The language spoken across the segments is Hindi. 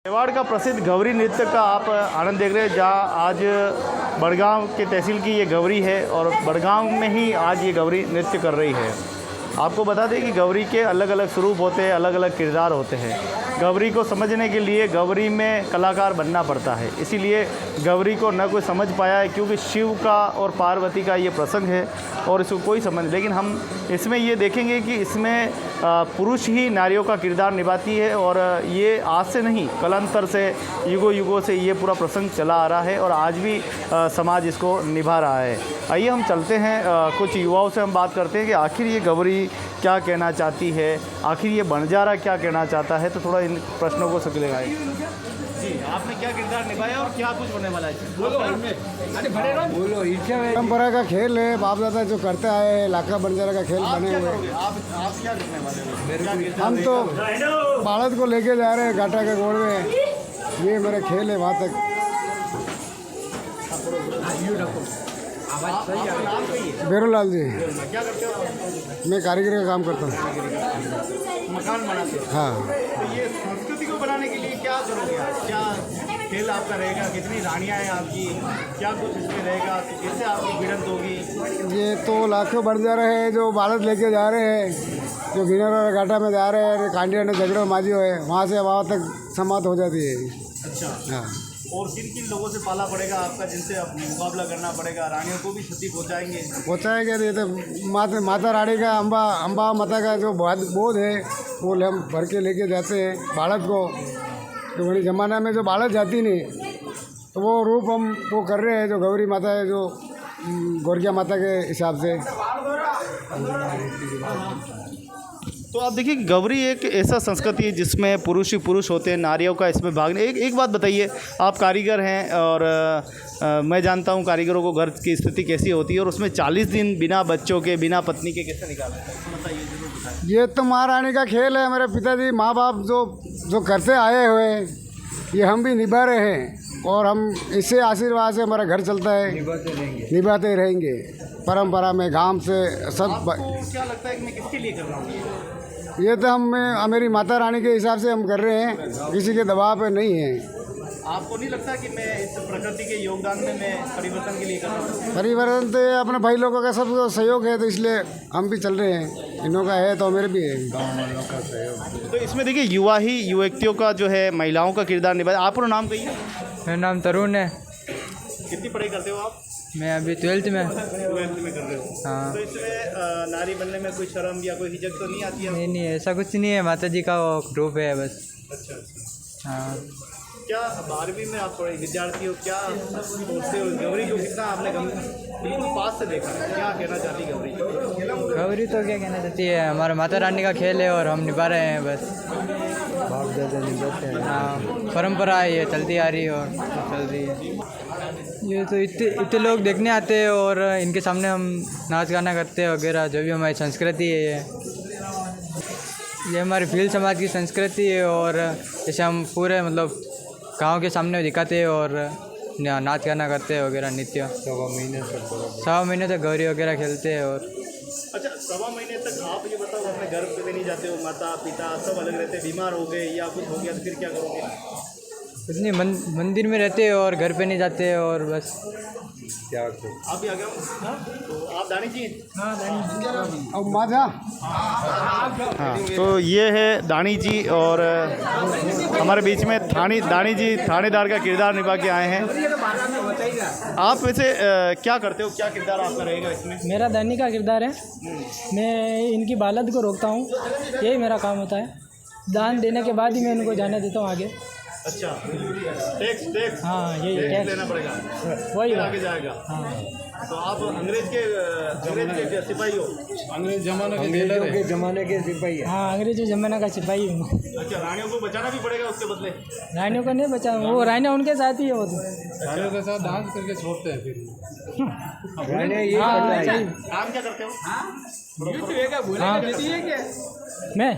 मेवाड़ का प्रसिद्ध गौरी नृत्य का आप आनंद देख रहे हैं, जहाँ आज बड़गांव के तहसील की ये गौरी है और बड़गांव में ही आज ये गौरी नृत्य कर रही है। आपको बता दें कि गौरी के अलग अलग स्वरूप होते हैं, अलग अलग किरदार होते हैं। गौरी को समझने के लिए गौरी में कलाकार बनना पड़ता है, इसीलिए गौरी को न कोई समझ पाया है, क्योंकि शिव का और पार्वती का ये प्रसंग है और इसको कोई समझ। लेकिन हम इसमें ये देखेंगे कि इसमें पुरुष ही नारियों का किरदार निभाती है और ये आज से नहीं, कालांतर से, युगों युगों से ये पूरा प्रसंग चला आ रहा है और आज भी समाज इसको निभा रहा है। आइए हम चलते हैं, कुछ युवाओं से हम बात करते हैं कि आखिर ये गौरी क्या कहना चाहती है, आखिर ये बंजारा क्या कहना चाहता है। तो थोड़ा इन प्रश्नों को सकलेगा। जी, आपने क्या किरदार निभाया और क्या कुछ होने वाला है? बोलो। परंपरा का खेल है, बाप दादा जो करते आए हैं, लाखा बंजारा का खेल बने हुए हैं। आप क्या करने वाले हो? हम तो बालद को लेके जा रहे हैं घाटा के गोड़ में, ये मेरा खेल है। वहाँ तक बेरोलाल जी। क्या करते हो? मैं कारीगर का काम करता हूँ। मकान बनाते हो? हाँ। तो ये संस्कृति को बनाने के लिए क्या करोगे आप? क्या खेल आपका रहेगा? कितनी रानियाँ हैं आपकी? क्या कुछ इसमें रहेगा? कैसे आपकी भिड़ंत होगी? ये तो लाखों बंजारा है जो बालद लेके जा रहे हैं, जो गिनर घाटा में जा रहे हैं, कांडिया ने झगड़ो माजियो है, वहाँ से वहाँ तक समाप्त हो जाती है। अच्छा। हाँ। और किन किन लोगों से पाला पड़ेगा आपका, जिनसे मुकाबला करना पड़ेगा? रानियों को भी क्षति पहुँचाएंगे। ये तो माता रानी का अम्बा माता का जो बोध है वो हम भर के लेके जाते हैं बालद को। तो बड़ी ज़माना में जो बालद जाती नहीं, तो वो रूप हम वो कर रहे हैं, जो गौरी माता है, जो गोरखिया माता के हिसाब से। तो आप देखिए, गौरी एक ऐसा संस्कृति है जिसमें पुरुष ही पुरुष होते हैं, नारियों का इसमें भाग नहीं। एक बात बताइए, आप कारीगर हैं और मैं जानता हूं कारीगरों को घर की स्थिति कैसी होती है, और उसमें 40 दिन बिना बच्चों के, बिना पत्नी के कैसे निकालते हैं? बताइए। ये तो महारानी का खेल है। मेरे पिताजी माँ बाप जो करते आए हुए हैं, ये हम भी निभा रहे हैं और हम इससे आशीर्वाद से हमारा घर चलता है, निभाते रहेंगे परंपरा में। गांव से सब। आपको क्या लगता है कि मैं किसके लिए कर रहा हूँ? ये तो मेरी माता रानी के हिसाब से हम कर रहे हैं, किसी के दबाव पे नहीं है। आपको नहीं लगता कि मैं इस प्रकृति के योगदान में मैं परिवर्तन के लिए कर रहा हूँ? परिवर्तन तो अपने भाई लोगों का सब सहयोग है, तो इसलिए हम भी चल रहे हैं। इन्हों का है तो मेरे भी है। गाँव वालों का सहयोग। तो इसमें देखिए, युवा ही युवतियों का जो है, महिलाओं का किरदार निभाया। आपका नाम कहिए। मेरा नाम तरुण है। कितनी पढ़ाई करते हो आप? मैं अभी 12th में। 12th में कर रहे हो? हाँ। तो इसमें नारी बनने में कोई शर्म या कोई हिचक तो नहीं आती है? नहीं, ऐसा कुछ नहीं है, माता जी का वो रूप है बस। अच्छा। हाँ। क्या 12वीं में आप थोड़े विद्यार्थी हो, क्या सोचते हो गौरी को? कितना आपने बिल्कुल पास से देखा है, क्या कहना चाहती गौरी? गौरी तो क्या कहना चाहती है, हमारा माता रानी का खेल है और हम निभा रहे हैं बस। बाप दादा निभाते हैं। हाँ, परंपरा है, ये चलती आ रही है और चल रही है। ये तो इतने लोग देखने आते हैं और इनके सामने हम नाच गाना करते हैं वगैरह, जो भी हमारी संस्कृति है। ये हमारी भील समाज की संस्कृति है और जैसे हम पूरे मतलब गांव के सामने दिखाते हैं और नाच गाना करते हैं वगैरह, नृत्य। 1.5 महीने तक गौरी वगैरह खेलते हैं। और अच्छा, 1.5 महीने तक आप ये बताओ, अपने घर पे नहीं जाते हो? माता पिता सब अलग रहते हैं, बीमार हो गए या कुछ हो गया तो फिर क्या करोगे? कुछ नहीं, मंदिर में रहते हैं और घर पे नहीं जाते और बस। क्या आप भी आ गए हो? तो आप दानी जी? हाँ, दानी अब माझा। हाँ, तो ये है दानी जी और हमारे बीच में दानी जी थानेदार का किरदार निभा के आए हैं। आप वैसे क्या करते हो, क्या किरदार आपका रहेगा इसमें? मेरा दानी का किरदार है। मैं इनकी बालद को रोकता हूँ, यही मेरा काम होता है। दान देने के बाद ही मैं उनको जाने देता हूँ आगे। अच्छा, टैक्स। हाँ, यही टैक्स देना पड़ेगा, वही आगे जाएगा। हाँ। तो आप अंग्रेज के सिपाही हो? अंग्रेजों के ज़माने के सिपाही है। हाँ, अंग्रेजों ज़माना का सिपाही हूँ। अच्छा, रानियों को बचाना भी पड़ेगा उसके बदले? रानियों को नहीं बचा, वो रानियाँ उनके साथ ही है। वो तो रानियों के साथ डांस करके छोड़ते हैं फिर। हाँ, काम क्या करते हो? मैं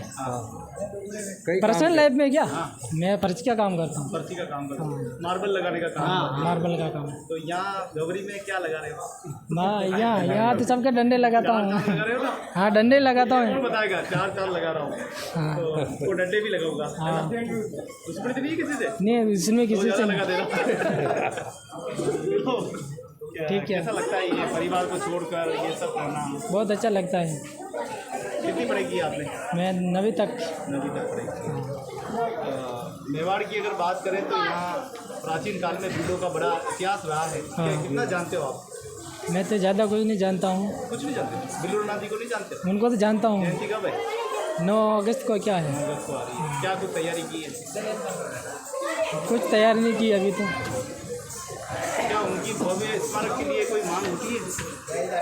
पर्सनल लाइफ में क्या, मैं पर्ची का काम करता हूँ। पर्ची का काम करते हैं, मार्बल लगाने का काम। मार्बल का काम। तो यहाँ गवरी में क्या लगा रहे हो? मैं यहाँ तो सबके डंडे लगाता हूँ। लगा रहे हो ना? हाँ, डंडे लगाता कौन हूँ। बताएगा? 4 साल लगा रहा हूँ हाँ तो डंडे भी लगाऊंगा। हाँ, दुश्मनी तो नहीं है किसी से? नहीं इसमें किसी ज़्यादा से लगा दे रहा। ठीक है। कैसा लगता है ये परिवार को छोड़कर ये सब करना? बहुत अच्छा लगता है। कितनी पढ़ाई की आपने? मैं 9वीं तक। 9वीं तक पढ़ाई। मेवाड़ की अगर बात करें तो यहाँ प्राचीन काल में भिल्लों का बड़ा इतिहास रहा है। हाँ। कितना जानते हो आप? मैं तो ज़्यादा कुछ नहीं जानता हूँ। कुछ नहीं जानते? बिल्लू नादी को नहीं जानते? उनको तो जानता हूँ। जयंती कब है? 9 अगस्त को क्या है? अगस्त को आ रही है। क्या कुछ तैयारी की है? कुछ तैयारी नहीं की अभी तो। क्या उनकी भव्य स्मारक के लिए कोई मांग उठी है?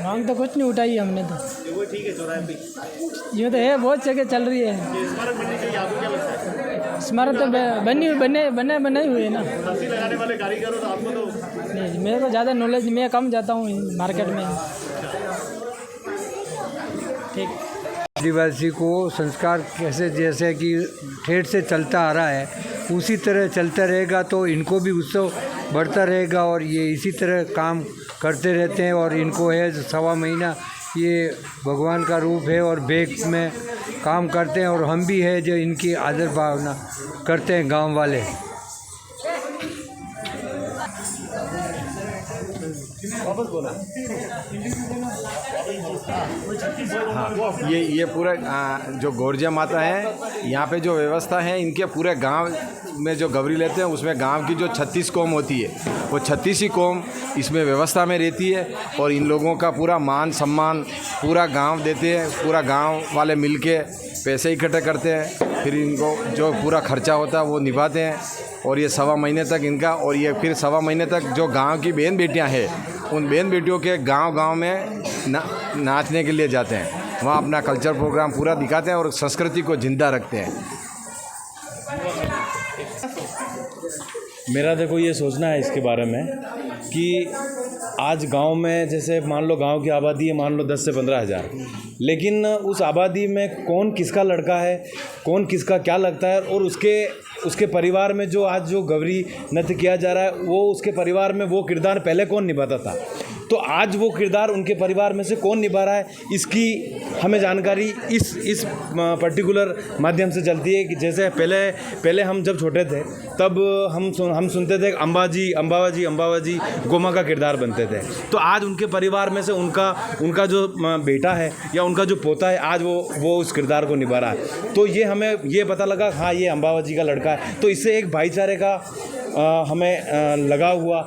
मांग तो कुछ नहीं उठाई हमने तो। ये वो ठीक है, चौराहे पे यूँ तो है, बहुत जगह चल रही है। ये स्मारक बननी चाहिए, आपको क्या लगता है? स्मारक तो बने हुए ना। पर्ची लगाने वाले कारीगर हो तो आपको तो नहीं, मेरे को ज़्यादा नॉलेज, मैं कम जाता हूँ मार्केट में। ठीक। आदिवासी को संस्कार कैसे जैसे कि ठेठ से चलता आ रहा है उसी तरह चलता रहेगा तो इनको भी उत्सव बढ़ता रहेगा और ये इसी तरह काम करते रहते हैं। और इनको है 1.25 महीना ये भगवान का रूप है और बेग में काम करते हैं और हम भी है जो इनकी आदर भावना करते हैं गांव वाले। वापस बोला। ये पूरा जो गौरजा माता है यहाँ पे जो व्यवस्था है इनके पूरे गांव में जो गवरी लेते हैं उसमें गांव की जो 36 कौम होती है वो 36 ही कौम इसमें व्यवस्था में रहती है और इन लोगों का पूरा मान सम्मान पूरा गांव देते हैं। पूरा गांव वाले मिलके पैसे इकट्ठे करते हैं, फिर इनको जो पूरा खर्चा होता है वो निभाते हैं और ये 1.25 महीने तक इनका। और ये फिर 1.25 महीने तक जो गांव की बहन बेटियां हैं उन बहन बेटियों के गांव में नाचने के लिए जाते हैं, वहाँ अपना कल्चर प्रोग्राम पूरा दिखाते हैं और संस्कृति को जिंदा रखते हैं। मेरा देखो ये सोचना है इसके बारे में कि आज गांव में जैसे मान लो गांव की आबादी है मान लो 10 से 15 हज़ार, लेकिन उस आबादी में कौन किसका लड़का है, कौन किसका क्या लगता है और उसके परिवार में जो आज जो गवरी नृत्य किया जा रहा है वो उसके परिवार में वो किरदार पहले कौन निभाता था, तो आज वो किरदार उनके परिवार में से कौन निभा रहा है इसकी हमें जानकारी इस पर्टिकुलर माध्यम से चलती है। कि जैसे पहले हम जब छोटे थे तब हम सुनते थे अम्बाबाजी गोमा का किरदार बनते थे, तो आज उनके परिवार में से उनका जो बेटा है या उनका जो पोता है आज वो उस किरदार को निभा रहा है। तो ये हमें ये पता लगा हाँ ये अम्बाबाजी का लड़का है, तो इससे एक भाईचारे का हमें लगा हुआ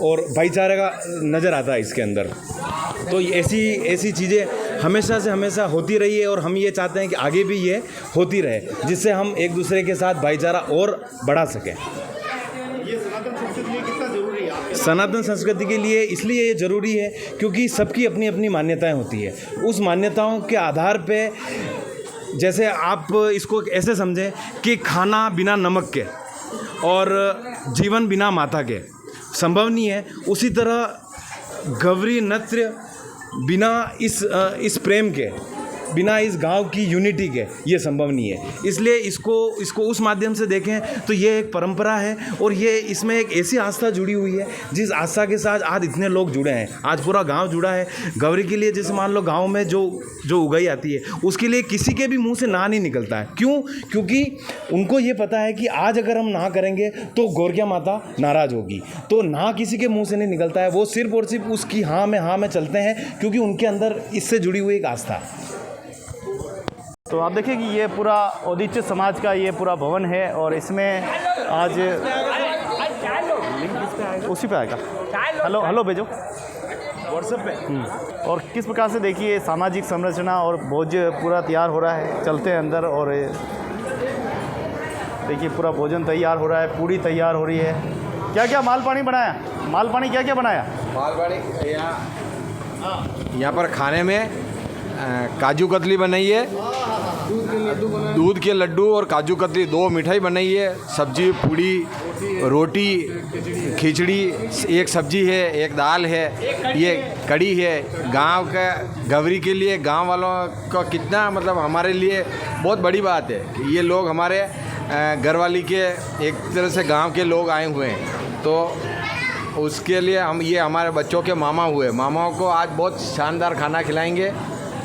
और भाईचारे का नज़र आता है इसके अंदर। तो ऐसी चीज़ें हमेशा होती रही है और हम ये चाहते हैं कि आगे भी ये होती रहे, जिससे हम एक दूसरे के साथ भाईचारा और बढ़ा सकें। ये सनातन संस्कृति के लिए कितना जरूरी है आपके? सनातन संस्कृति के लिए इसलिए ये ज़रूरी है क्योंकि सबकी अपनी अपनी मान्यताएं होती है। उस मान्यताओं के आधार पे जैसे आप इसको ऐसे समझें कि खाना बिना नमक के और जीवन बिना माता के संभव नहीं है, उसी तरह गवरी नृत्य बिना इस प्रेम के, बिना इस गांव की यूनिटी के ये संभव नहीं है। इसलिए इसको उस माध्यम से देखें तो ये एक परंपरा है और ये इसमें एक ऐसी आस्था जुड़ी हुई है जिस आस्था के साथ आज इतने लोग जुड़े हैं, आज पूरा गांव जुड़ा है गवरी के लिए। जैसे मान लो गांव में जो उगाई आती है उसके लिए किसी के भी मुंह से ना नहीं निकलता है। क्यों? क्योंकि उनको ये पता है कि आज अगर हम ना करेंगे तो गौरकिया माता नाराज़ होगी, तो ना किसी के मुँह से नहीं निकलता है। वो सिर्फ और सिर्फ उसकी हाँ में चलते हैं क्योंकि उनके अंदर इससे जुड़ी हुई एक आस्था है। तो आप देखिए कि ये पूरा औदिच्य समाज का ये पूरा भवन है और इसमें आज उसी पे आएगा, हेलो भेजो व्हाट्सएप पे। और किस प्रकार से देखिए सामाजिक संरचना और भोज पूरा तैयार हो रहा है, चलते हैं अंदर और देखिए पूरा भोजन तैयार हो रहा है, पूड़ी तैयार हो रही है। क्या क्या मालपानी बनाया? मालपानी क्या बनाया? मालपानी यहाँ पर खाने में काजू कतली बनाई है दूध के लड्डू और काजू कतली, 2 मिठाई बनाई है, सब्जी, पूड़ी, रोटी, खिचड़ी, एक सब्जी है, एक दाल है, ये कड़ी है। गांव का गवरी के लिए गांव वालों का कितना मतलब हमारे लिए बहुत बड़ी बात है कि ये लोग हमारे घरवाली के एक तरह से गांव के लोग आए हुए हैं। तो उसके लिए हम ये हमारे बच्चों के मामा हुए, मामाओं को आज बहुत शानदार खाना खिलाएंगे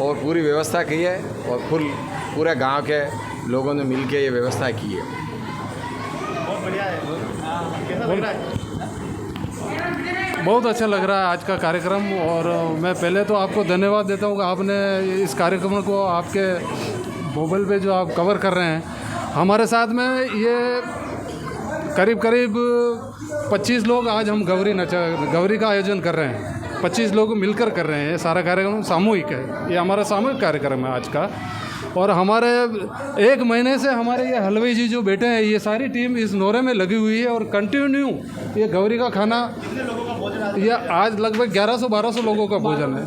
और पूरी व्यवस्था की है और पूरे गांव के लोगों ने मिल के ये व्यवस्था की है। बहुत बढ़िया है। कैसा लग रहा है? बहुत अच्छा लग रहा है आज का कार्यक्रम। और मैं पहले तो आपको धन्यवाद देता हूँ कि आपने इस कार्यक्रम को आपके मोबाइल पे जो आप कवर कर रहे हैं। हमारे साथ में ये करीब 25 लोग आज हम गवरी का आयोजन कर रहे हैं। 25 लोग मिलकर कर रहे हैं। ये सारा कार्यक्रम सामूहिक है, ये हमारा सामूहिक कार्यक्रम है आज का। और हमारे 1 महीने से हमारे ये हलवाई जी जो बैठे हैं, ये सारी टीम इस नोरे में लगी हुई है और कंटिन्यू ये गौरी का खाना, ये आज लगभग 1100-1200 लोगों का भोजन है।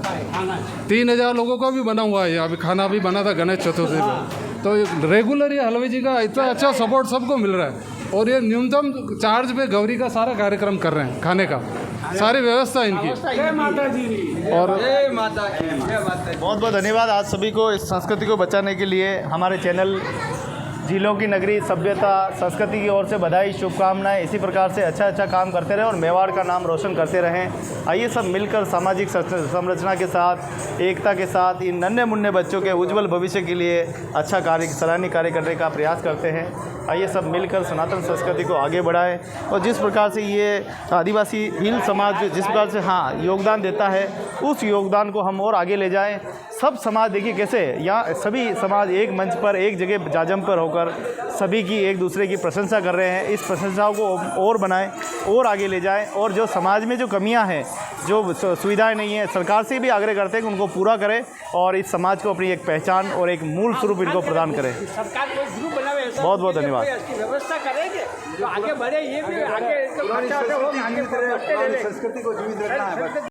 3000 लोगों का भी बना हुआ है। अभी खाना भी बना था गणेश चतुर्थी पे। तो रेगुलर ये हलवाई जी का इतना अच्छा सपोर्ट सबको मिल रहा है और ये न्यूनतम चार्ज पे गौरी का सारा कार्यक्रम कर रहे हैं, खाने का सारी व्यवस्था इनकी। और बहुत बहुत धन्यवाद आज सभी को इस संस्कृति को बचाने के लिए। हमारे चैनल झीलों की नगरी सभ्यता संस्कृति की ओर से बधाई, शुभकामनाएं। इसी प्रकार से अच्छा काम करते रहें और मेवाड़ का नाम रोशन करते रहें। आइए सब मिलकर सामाजिक संरचना के साथ, एकता के साथ इन नन्हे मुन्ने बच्चों के उज्जवल भविष्य के लिए अच्छा कार्य, सराहनीय कार्य करने का प्रयास करते हैं। आइए सब मिलकर सनातन संस्कृति को आगे बढ़ाएं और जिस प्रकार से ये आदिवासी भील समाज जिस प्रकार से योगदान देता है, उस योगदान को हम और आगे ले जाएं। सब समाज देखिए कैसे यहाँ सभी समाज एक मंच पर, एक जगह जाजम पर होकर सभी की एक दूसरे की प्रशंसा कर रहे हैं। इस प्रशंसाओं को और बनाएं और आगे ले जाएं और जो समाज में जो कमियां हैं, जो सुविधाएं नहीं हैं, सरकार से भी आग्रह करते हैं कि उनको पूरा करें और इस समाज को अपनी एक पहचान और एक मूल स्वरूप इनको प्रदान करें। बहुत बहुत धन्यवाद। व्यवस्था करेंगे जो आगे बढ़े, ये भी आगे संस्कृति को जीवित रखना है।